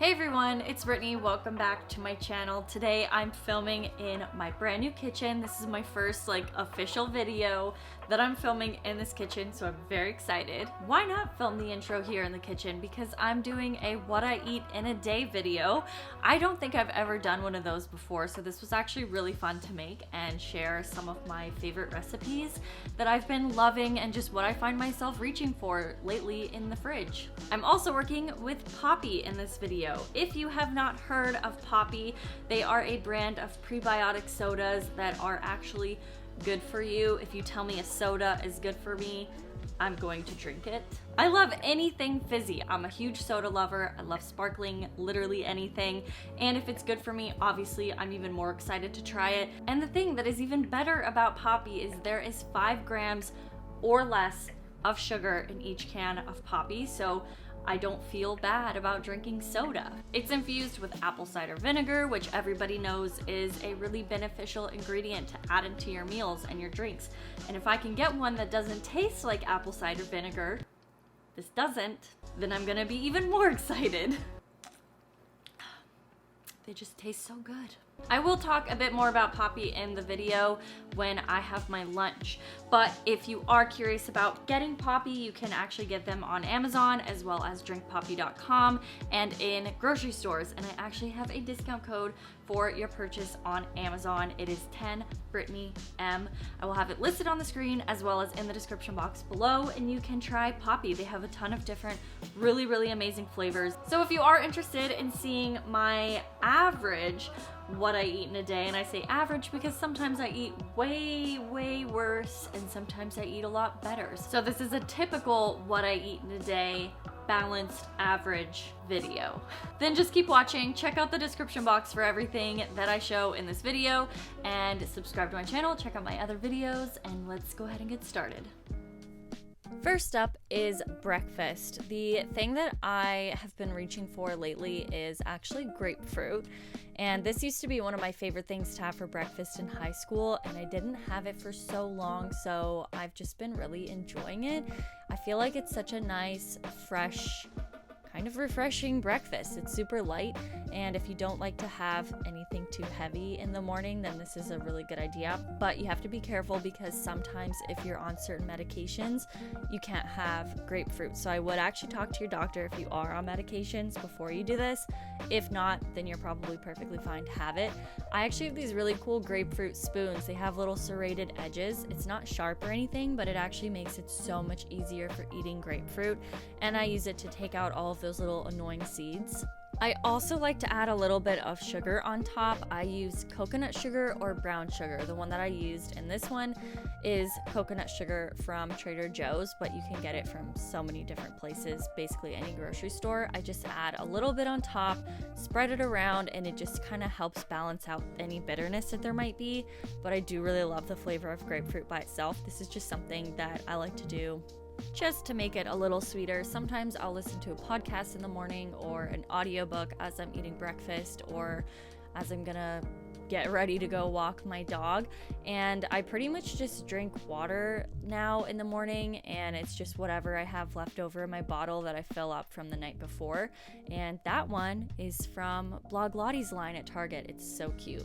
Hey everyone, it's Brittany. Welcome back to my channel. Today I'm filming in my brand new kitchen. This is my first official video that I'm filming in this kitchen, so I'm very excited. Why not film the intro here in the kitchen? Because I'm doing a what I eat in a day video. I don't think I've ever done one of those before, so this was actually really fun to make and share some of my favorite recipes that I've been loving and just what I find myself reaching for lately in the fridge. I'm also working with Poppi in this video. If you have not heard of Poppi, they are a brand of prebiotic sodas that are actually good for you. If you tell me a soda is good for me, I'm going to drink it. I love anything fizzy. I'm a huge soda lover. I love sparkling, literally anything. And if it's good for me, obviously I'm even more excited to try it. And the thing that is even better about Poppi is there is 5 grams or less of sugar in each can of Poppi, so I don't feel bad about drinking soda. It's infused with apple cider vinegar, which everybody knows is a really beneficial ingredient to add into your meals and your drinks. And if I can get one that doesn't taste like apple cider vinegar, this doesn't, then I'm gonna be even more excited. They just taste so good. I will talk a bit more about Poppi in the video when I have my lunch, but if you are curious about getting Poppi, you can actually get them on Amazon as well as drinkpoppi.com and in grocery stores, and I actually have a discount code for your purchase on Amazon. It is 10BrittanyM. I will have it listed on the screen as well as in the description box below, and you can try Poppi. They have a ton of different really amazing flavors. So if you are interested in seeing my average what I eat in a day, and I say average because sometimes I eat way worse and sometimes I eat a lot better. So this is a typical what I eat in a day, balanced average video. Then just keep watching, check out the description box for everything that I show in this video, and subscribe to my channel, check out my other videos, and let's go ahead and get started. First up is breakfast. The thing that I have been reaching for lately is actually grapefruit. And this used to be one of my favorite things to have for breakfast in high school, and I didn't have it for so long, so I've just been really enjoying it. I feel like it's such a nice, fresh, kind of refreshing breakfast. It's super light, and if you don't like to have anything too heavy in the morning, then this is a really good idea. But you have to be careful because sometimes if you're on certain medications, you can't have grapefruit. So I would actually talk to your doctor if you are on medications before you do this. If not, then you're probably perfectly fine to have it. I actually have these really cool grapefruit spoons. They have little serrated edges. It's not sharp or anything, but it actually makes it so much easier for eating grapefruit. And I use it to take out all of those little annoying seeds. I also like to add a little bit of sugar on top. I use coconut sugar or brown sugar. The one that I used in this one is coconut sugar from Trader Joe's, but you can get it from so many different places, basically any grocery store. I just add a little bit on top, spread it around, and it just kind of helps balance out any bitterness that there might be. But I do really love the flavor of grapefruit by itself. This is just something that I like to do just to make it a little sweeter. Sometimes I'll listen to a podcast in the morning or an audiobook as I'm eating breakfast or as I'm gonna get ready to go walk my dog. And I pretty much just drink water now in the morning, and it's just whatever I have left over in my bottle that I fill up from the night before. And that one is from Blog Lottie's line at Target. It's so cute.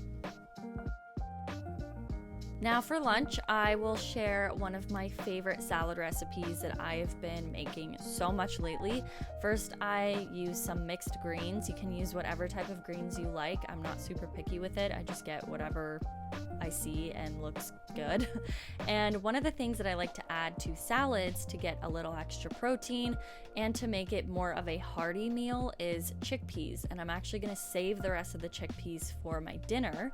Now for lunch, I will share one of my favorite salad recipes that I have been making so much lately. First, I use some mixed greens. You can use whatever type of greens you like. I'm not super picky with it. I just get whatever I see and looks good. And one of the things that I like to add to salads to get a little extra protein and to make it more of a hearty meal is chickpeas. And I'm actually going to save the rest of the chickpeas for my dinner.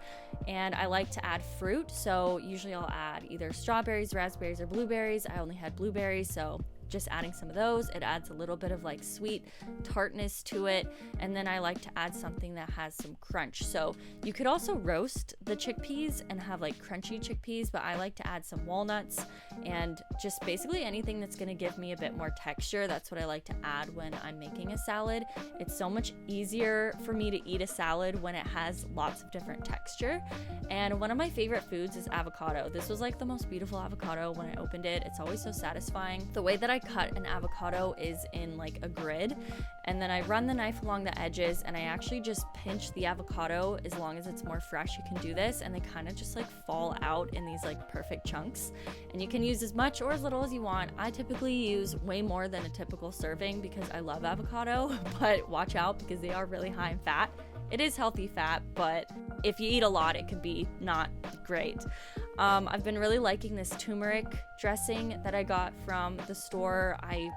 And I like to add fruit, so usually I'll add either strawberries, raspberries, or blueberries. I only had blueberries, so just adding some of those. It adds a little bit of sweet tartness to it, and then I like to add something that has some crunch. So you could also roast the chickpeas and have crunchy chickpeas, but I like to add some walnuts and just basically anything that's going to give me a bit more texture. That's what I like to add when I'm making a salad. It's so much easier for me to eat a salad when it has lots of different texture. And one of my favorite foods is avocado. This was the most beautiful avocado when I opened it. It's always so satisfying. The way that I I cut an avocado is in like a grid, and then I run the knife along the edges, and I actually just pinch the avocado. As long as it's more fresh, you can do this, and they kind of just like fall out in these like perfect chunks, and you can use as much or as little as you want. I typically use way more than a typical serving because I love avocado, but watch out because they are really high in fat. It is healthy fat, but if you eat a lot, it can be not great. I've been really liking this turmeric dressing that I got from the store. I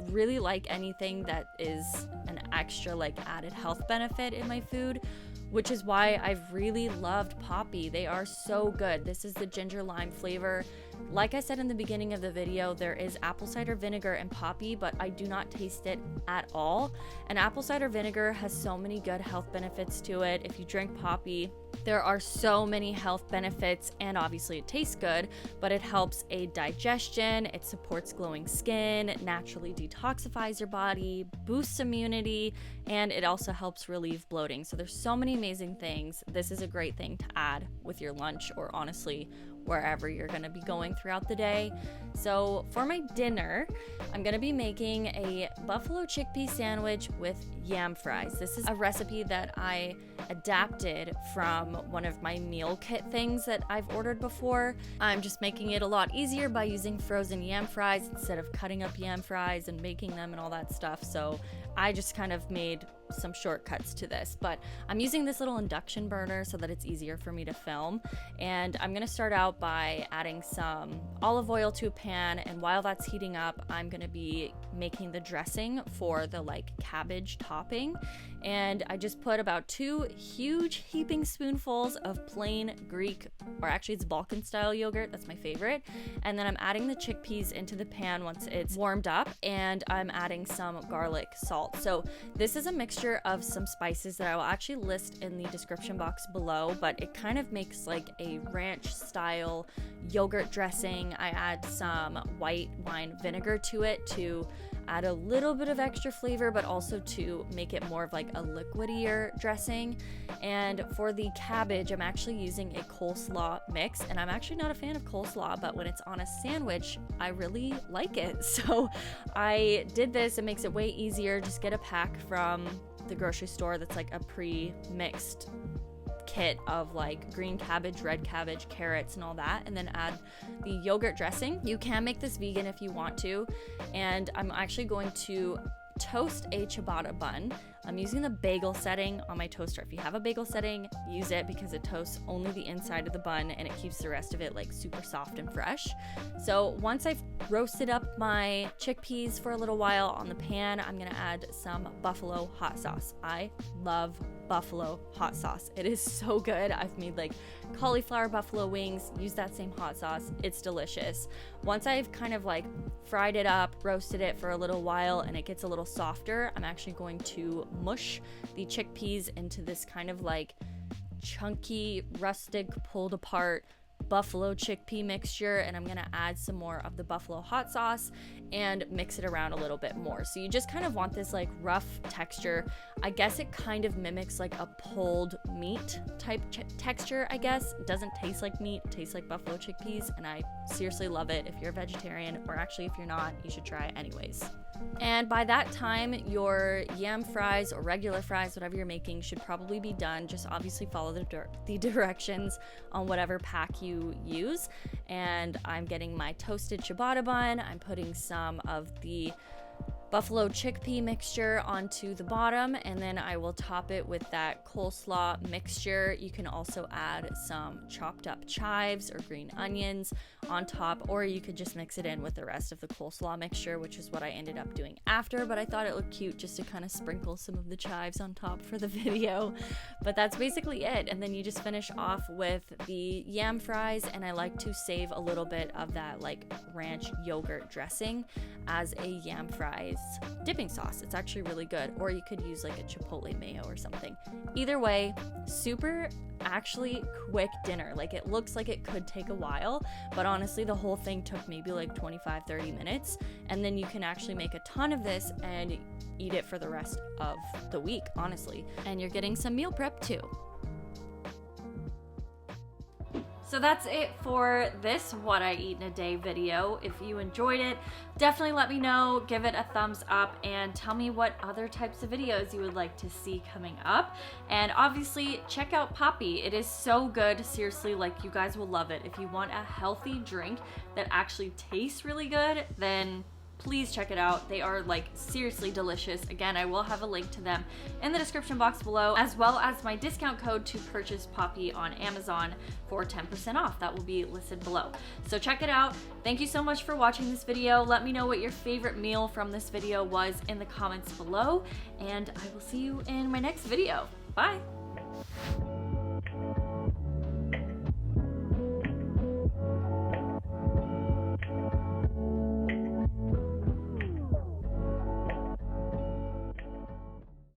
really like anything that is an extra like added health benefit in my food, which is why I've really loved Poppi. They are so good. This is the ginger lime flavor. Like I said in the beginning of the video, there is apple cider vinegar in Poppi, but I do not taste it at all. And apple cider vinegar has so many good health benefits to it. If you drink Poppi, there are so many health benefits, and obviously it tastes good, but it helps aid digestion, it supports glowing skin, naturally detoxifies your body, boosts immunity, and it also helps relieve bloating. So there's so many amazing things. This is a great thing to add with your lunch, or honestly wherever you're going to be going throughout the day. So for my dinner, I'm going to be making a buffalo chickpea sandwich with yam fries. This is a recipe that I adapted from one of my meal kit things that I've ordered before. I'm just making it a lot easier by using frozen yam fries instead of cutting up yam fries and making them and all that stuff. So I just kind of made some shortcuts to this, but I'm using this little induction burner so that it's easier for me to film. And I'm gonna start out by adding some olive oil to a pan, and while that's heating up, I'm gonna be making the dressing for the like cabbage topping. And I just put about 2 huge heaping spoonfuls of plain Greek, or actually it's Balkan style yogurt, that's my favorite. And then I'm adding the chickpeas into the pan once it's warmed up, and I'm adding some garlic salt. So this is a mixture of some spices that I will actually list in the description box below, but it kind of makes like a ranch style yogurt dressing. I add some white wine vinegar to it to add a little bit of extra flavor, but also to make it more of like a liquidier dressing. And for the cabbage, I'm actually using a coleslaw mix, and I'm actually not a fan of coleslaw, but when it's on a sandwich, I really like it. So I did this. It makes it way easier. Just get a pack from the grocery store that's like a pre-mixed kit of like green cabbage, red cabbage, carrots, and all that, and then add the yogurt dressing. You can make this vegan if you want to, and I'm actually going to toast a ciabatta bun. I'm using the bagel setting on my toaster. If you have a bagel setting, use it because it toasts only the inside of the bun and it keeps the rest of it like super soft and fresh. So once I've roasted up my chickpeas for a little while on the pan, I'm gonna add some buffalo hot sauce. I love buffalo hot sauce. It is so good. I've made like cauliflower buffalo wings, use that same hot sauce. It's delicious. Once I've kind of like fried it up, roasted it for a little while, and it gets a little softer, I'm actually going to mush the chickpeas into this kind of like chunky, rustic, pulled apart buffalo chickpea mixture, and I'm gonna add some more of the buffalo hot sauce and mix it around a little bit more. So you just kind of want this like rough texture. I guess it kind of mimics like a pulled meat type texture, I guess. It doesn't taste like meat, it tastes like buffalo chickpeas, and I seriously love it. If you're a vegetarian, or actually if you're not, you should try it anyways. And by that time, your yam fries or regular fries, whatever you're making, should probably be done. Just obviously follow the directions on whatever pack you use. And I'm getting my toasted ciabatta bun. I'm putting some of the buffalo chickpea mixture onto the bottom, and then I will top it with that coleslaw mixture. You can also add some chopped up chives or green onions on top, or you could just mix it in with the rest of the coleslaw mixture, which is what I ended up doing after, but I thought it looked cute just to kind of sprinkle some of the chives on top for the video. But that's basically it, and then you just finish off with the yam fries, and I like to save a little bit of that like ranch yogurt dressing as a yam fries dipping sauce. It's actually really good, or you could use like a chipotle mayo or something. Either way, super actually quick dinner. Like, it looks like it could take a while, but honestly the whole thing took maybe like 25-30 minutes, and then you can actually make a ton of this and eat it for the rest of the week, honestly, and you're getting some meal prep too. So that's it for this What I Eat in a Day video. If you enjoyed it, definitely let me know, give it a thumbs up, and tell me what other types of videos you would like to see coming up. And obviously, check out Poppi. It is so good, seriously, like you guys will love it. If you want a healthy drink that actually tastes really good, then please check it out. They are like seriously delicious. Again, I will have a link to them in the description box below, as well as my discount code to purchase Poppi on Amazon for 10% off. That will be listed below. So check it out. Thank you so much for watching this video. Let me know what your favorite meal from this video was in the comments below, and I will see you in my next video. Bye.